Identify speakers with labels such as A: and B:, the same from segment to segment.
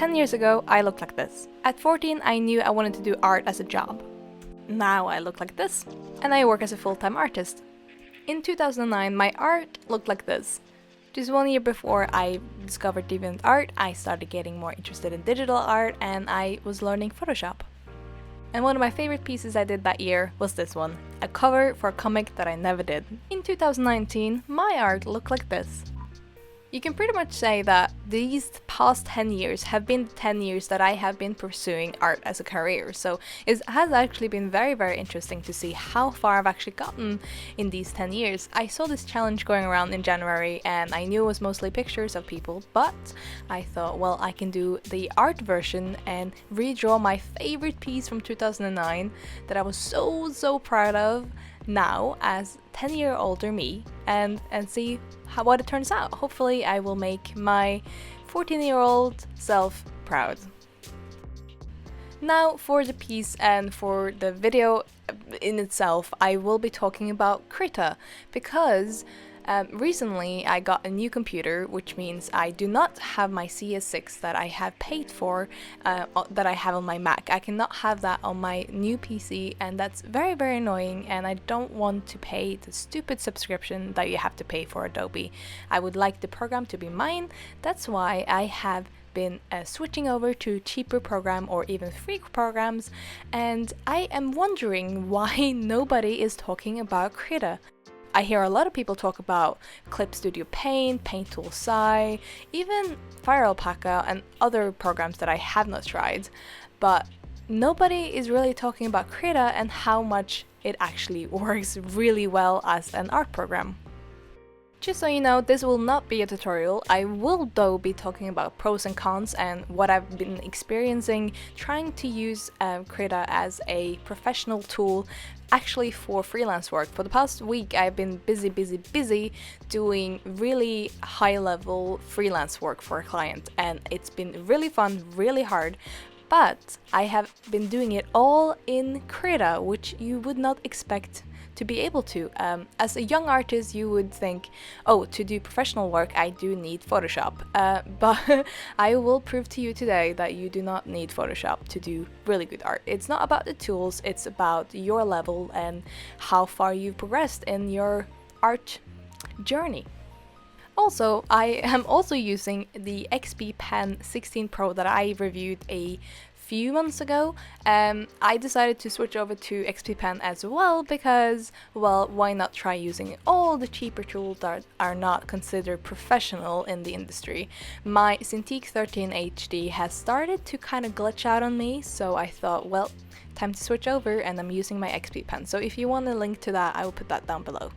A: 10 years ago, I looked like this. At 14, I knew I wanted to do art as a job. Now I look like this, and I work as a full-time artist. In 2009, my art looked like this. Just 1 year before I discovered DeviantArt, I started getting more interested in digital art, and I was learning Photoshop. And one of my favorite pieces I did that year was this one, a cover for a comic that I never did. In 2019, my art looked like this. You can pretty much say that these past 10 years have been the 10 years that I have been pursuing art as a career, so it has actually been very interesting to see how far I've actually gotten in these 10 years. I saw this challenge going around in January and I knew it was mostly pictures of people, but I thought, well, I can do the art version and redraw my favorite piece from 2009 that I was so proud of now as 10-year-older me and see what it turns out. Hopefully I will make my 14-year-old self proud. Now for the piece and for the video in itself, I will be talking about Krita because recently I got a new computer, which means I do not have my CS6 that I have paid for, that I have on my Mac. I cannot have that on my new PC, and that's very annoying, and I don't want to pay the stupid subscription that you have to pay for Adobe. I would like the program to be mine. That's why I have been switching over to cheaper program or even free programs, and I am wondering why nobody is talking about Krita. I hear a lot of people talk about Clip Studio Paint, Paint Tool Sai, even Fire Alpaca and other programs that I have not tried, but nobody is really talking about Krita and how much it actually works really well as an art program. Just so you know, this will not be a tutorial. I will though be talking about pros and cons and what I've been experiencing trying to use Krita as a professional tool actually for freelance work. For the past week I've been busy doing really high level freelance work for a client, and it's been really fun, really hard. But I have been doing it all in Krita, which you would not expect to be able to. As a young artist, you would think, oh, to do professional work, I do need Photoshop. But I will prove to you today that you do not need Photoshop to do really good art. It's not about the tools, it's about your level and how far you've progressed in your art journey. Also, I am also using the XP Pen 16 Pro that I reviewed a few months ago. I decided to switch over to XP Pen as well because, well, why not try using all the cheaper tools that are not considered professional in the industry. My Cintiq 13 HD has started to kind of glitch out on me, so I thought, well, time to switch over, and I'm using my XP Pen. So if you want a link to that, I will put that down below.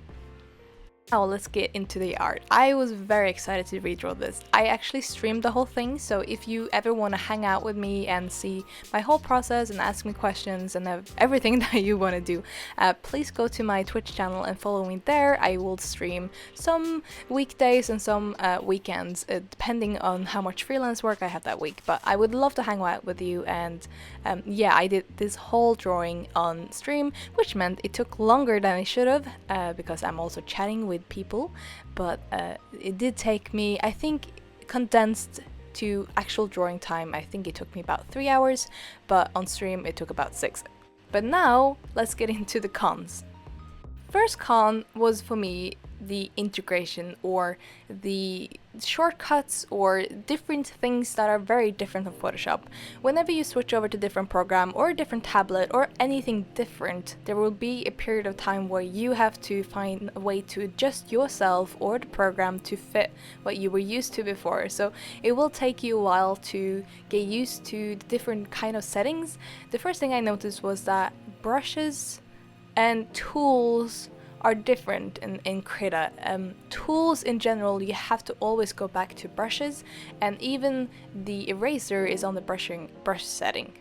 A: Now let's get into the art. I was very excited to redraw this. I actually streamed the whole thing, so if you ever want to hang out with me and see my whole process and ask me questions and everything that you want to do, please go to my Twitch channel and follow me there. I will stream some weekdays and some weekends, depending on how much freelance work I have that week. But I would love to hang out with you, and yeah, I did this whole drawing on stream, which meant it took longer than it should have, because I'm also chatting with people, but it did take me, I think, condensed to actual drawing time, I think it took me about 3 hours, but on stream it took about 6. But now let's get into the cons. First con was for me the integration, or the shortcuts, or different things that are very different from Photoshop. Whenever you switch over to a different program or a different tablet or anything different, there will be a period of time where you have to find a way to adjust yourself or the program to fit what you were used to before. So it will take you a while to get used to the different kind of settings. The first thing I noticed was that brushes and tools are different in Krita. Tools in general, you have to always go back to brushes, and even the eraser is on the brush setting.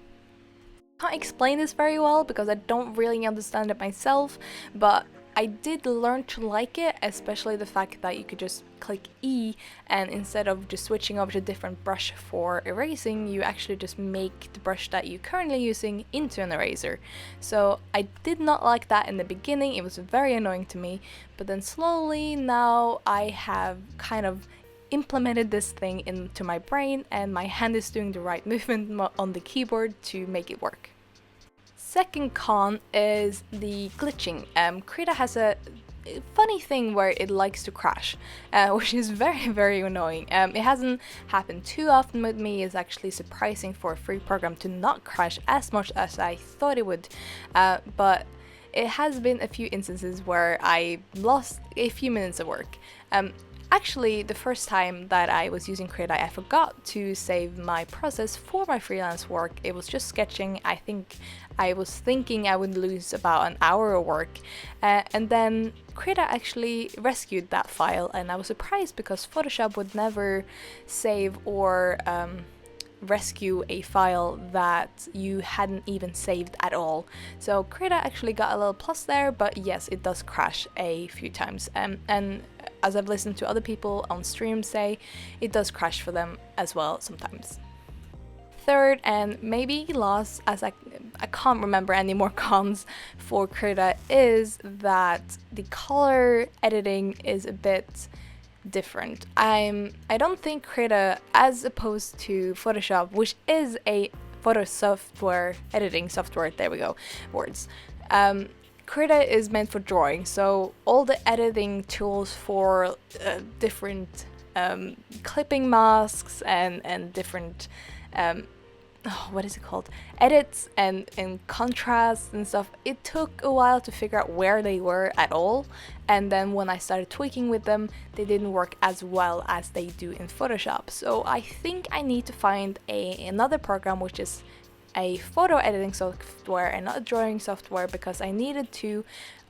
A: I can't explain this very well because I don't really understand it myself, but I did learn to like it, especially the fact that you could just click E, and instead of just switching over to a different brush for erasing, you actually just make the brush that you're currently using into an eraser. So I did not like that in the beginning, it was very annoying to me, but then slowly now I have kind of implemented this thing into my brain, and my hand is doing the right movement on the keyboard to make it work. Second con is the glitching. Krita has a funny thing where it likes to crash, which is very, very annoying. It hasn't happened too often with me. It's actually surprising for a free program to not crash as much as I thought it would, but it has been a few instances where I lost a few minutes of work. Actually, the first time that I was using Krita, I forgot to save my process for my freelance work. It was just sketching. I think I was thinking I would lose about an hour of work, and then Krita actually rescued that file, and I was surprised because Photoshop would never save or rescue a file that you hadn't even saved at all. So Krita actually got a little plus there, but yes, it does crash a few times, and as I've listened to other people on stream say, it does crash for them as well sometimes. Third, and maybe last, as I can't remember any more cons for Krita, is that the color editing is a bit different. I don't think Krita, as opposed to Photoshop, which is a photo software editing software, there we go, words. Krita is meant for drawing, so all the editing tools for different clipping masks and different what is it called? Edits and contrasts and stuff. It took a while to figure out where they were at all, and then when I started tweaking with them, they didn't work as well as they do in Photoshop. So I think I need to find another program which is a photo editing software and not a drawing software, because I needed to,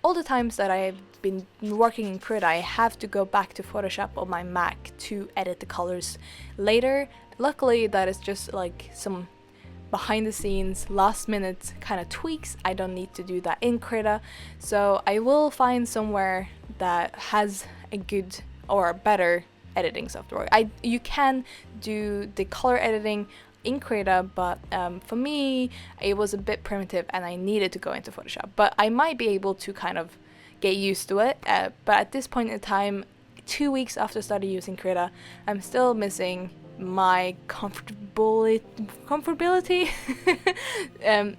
A: all the times that I've been working in Krita, I have to go back to Photoshop on my Mac to edit the colors later. Luckily, that is just like some behind the scenes, last minute kind of tweaks. I don't need to do that in Krita, so I will find somewhere that has a good or a better editing software. You can do the color editing in Krita, but for me it was a bit primitive and I needed to go into Photoshop, but I might be able to kind of get used to it, but at this point in time, 2 weeks after starting using Krita, I'm still missing my comfortability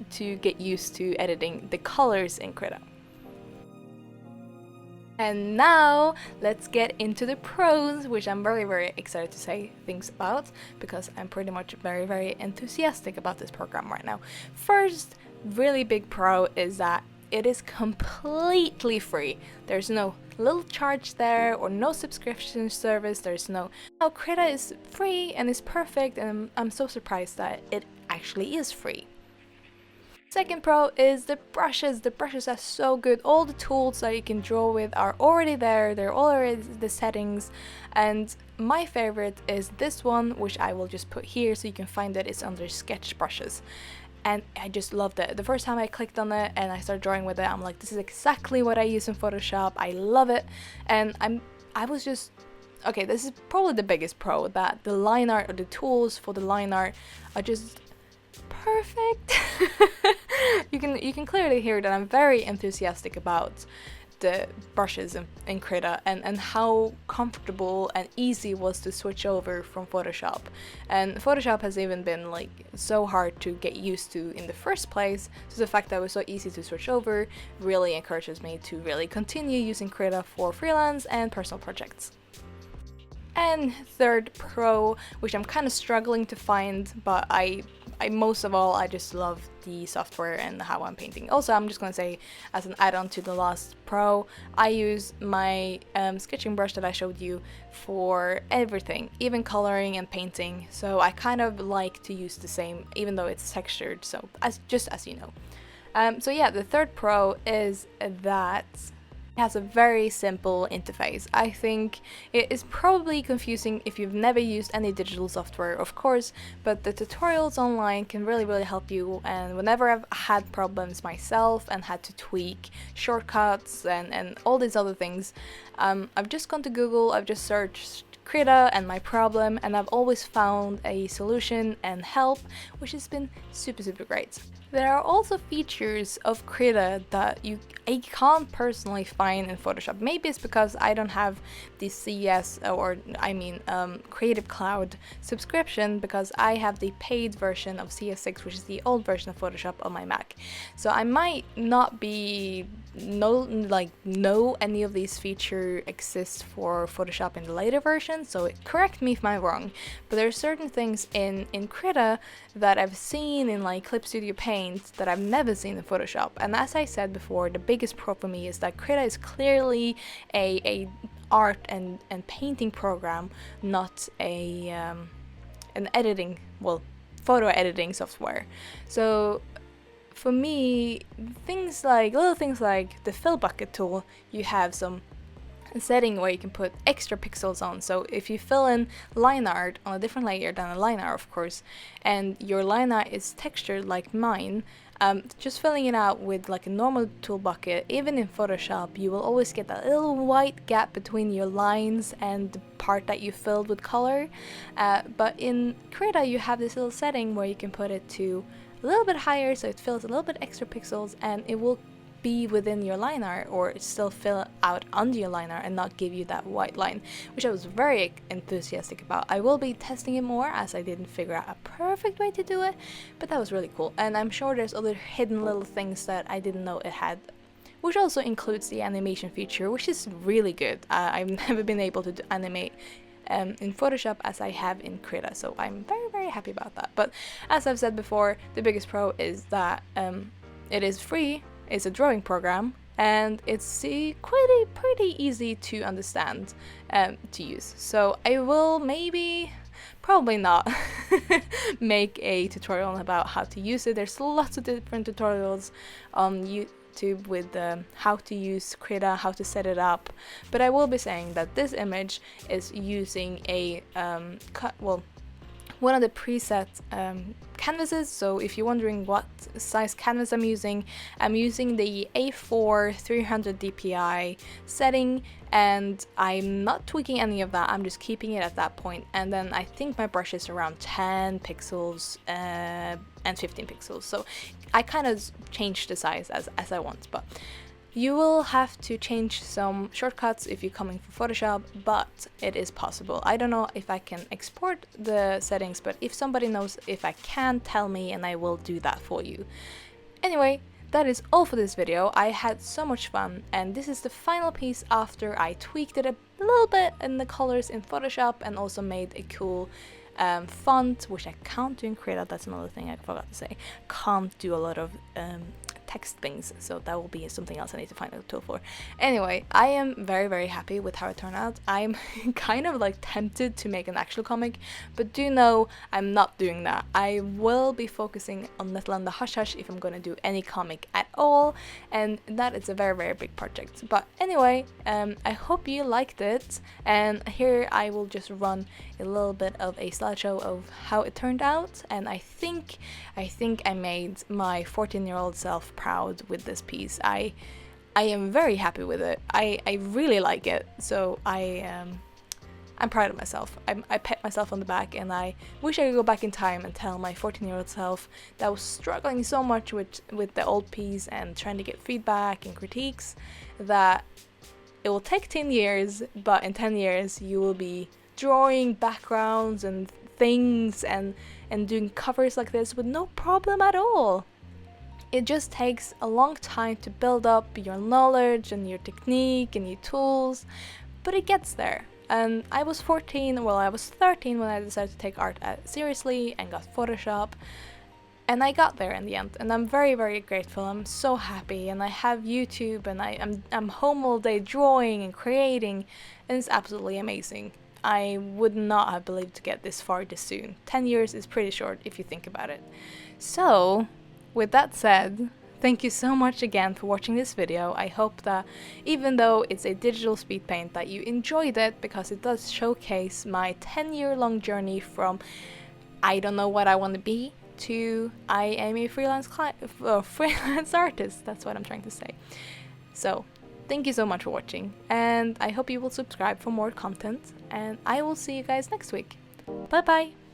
A: to get used to editing the colors in Krita. And now let's get into the pros, which I'm very, very excited to say things about, because I'm pretty much very, very enthusiastic about this program right now. First, really big pro is that it is completely free. There's no little charge there or no subscription service. There's no... Now Krita is free and is perfect, and I'm so surprised that it actually is free. Second pro is the brushes. The brushes are so good. All the tools that you can draw with are already there. They're already the settings. And my favorite is this one, which I will just put here so you can find that it's under sketch brushes. And I just loved it. The first time I clicked on it and I started drawing with it, I'm like, this is exactly what I use in Photoshop. I love it. And I was just... Okay, this is probably the biggest pro, that the line art or the tools for the line art are just perfect. You can clearly hear that I'm very enthusiastic about the brushes in Krita and how comfortable and easy it was to switch over from Photoshop. And Photoshop has even been like so hard to get used to in the first place, so the fact that it was so easy to switch over really encourages me to really continue using Krita for freelance and personal projects. And third pro, which I'm kind of struggling to find, but I most of all, I just love the software and how I'm painting. Also, I'm just going to say, as an add-on to the last pro, I use my sketching brush that I showed you for everything, even coloring and painting. So I kind of like to use the same, even though it's textured, so just as you know. So yeah, the third pro is that has a very simple interface. I think it is probably confusing if you've never used any digital software, of course, but the tutorials online can really help you. And whenever I've had problems myself and had to tweak shortcuts and all these other things, I've just gone to Google, I've just searched Krita and my problem, and I've always found a solution and help, which has been super great. There are also features of Krita that I can't personally find in Photoshop. Maybe it's because I don't have the Creative Cloud subscription, because I have the paid version of CS6, which is the old version of Photoshop on my Mac. So I might not know any of these features exist for Photoshop in the later version, so correct me if I'm wrong, but there are certain things in Krita that I've seen in like Clip Studio Paint that I've never seen in Photoshop. And as I said before, the biggest pro for me is that Krita is clearly a art and painting program, not an photo editing software. So for me, little things like the fill bucket tool, you have some setting where you can put extra pixels on. So if you fill in line art on a different layer than a line art, of course, and your line art is textured like mine, just filling it out with like a normal tool bucket, even in Photoshop, you will always get that little white gap between your lines and the part that you filled with color. But in Krita, you have this little setting where you can put it to a little bit higher, so it fills a little bit extra pixels, and it will be within your line art, or still fill out under your line art and not give you that white line, which I was very enthusiastic about. I will be testing it more, as I didn't figure out a perfect way to do it, but that was really cool. And I'm sure there's other hidden little things that I didn't know it had, which also includes the animation feature, which is really good. I've never been able to animate in Photoshop as I have in Krita, so I'm very happy about that. But as I've said before, the biggest pro is that it is free. It's a drawing program, and it's pretty easy to understand to use. So I will probably not make a tutorial about how to use it. There's lots of different tutorials on YouTube with how to use Krita, how to set it up, but I will be saying that this image is using one of the preset canvases. So if you're wondering what size canvas I'm using the A4 300 dpi setting, and I'm not tweaking any of that. I'm just keeping it at that point, and then I think my brush is around 10 pixels and 15 pixels, so I kind of change the size as I want. But you will have to change some shortcuts if you're coming from Photoshop, but it is possible. I don't know if I can export the settings, but if somebody knows if I can, tell me and I will do that for you. Anyway, that is all for this video. I had so much fun, and this is the final piece after I tweaked it a little bit in the colors in Photoshop and also made a cool font, which I can't do in Krita. That's another thing I forgot to say. Can't do a lot of text things, so that will be something else I need to find a tool for. Anyway, I am very happy with how it turned out. I'm kind of like tempted to make an actual comic, but do know I'm not doing that. I will be focusing on Little and the Hush Hush if I'm gonna do any comic at all, and that is a very big project. But anyway, I hope you liked it, and here I will just run a little bit of a slideshow of how it turned out, and I think I made my 14-year-old self proud with this piece. I am very happy with it. I really like it, so I'm proud of myself. I pat myself on the back, and I wish I could go back in time and tell my 14-year-old self that was struggling so much with the old piece and trying to get feedback and critiques that it will take 10 years, but in 10 years you will be drawing backgrounds and things and doing covers like this with no problem at all. It just takes a long time to build up your knowledge and your technique and your tools, but it gets there. And I was 13 when I decided to take art seriously and got Photoshop, and I got there in the end, and I'm very grateful. I'm so happy, and I have YouTube, and I'm home all day drawing and creating, and it's absolutely amazing. I would not have believed to get this far this soon. 10 years is pretty short if you think about it. So, with that said, thank you so much again for watching this video. I hope that even though it's a digital speed paint, that you enjoyed it, because it does showcase my 10-year-long journey from I don't know what I want to be to I am a freelance artist. That's what I'm trying to say. So, thank you so much for watching, and I hope you will subscribe for more content, and I will see you guys next week. Bye bye!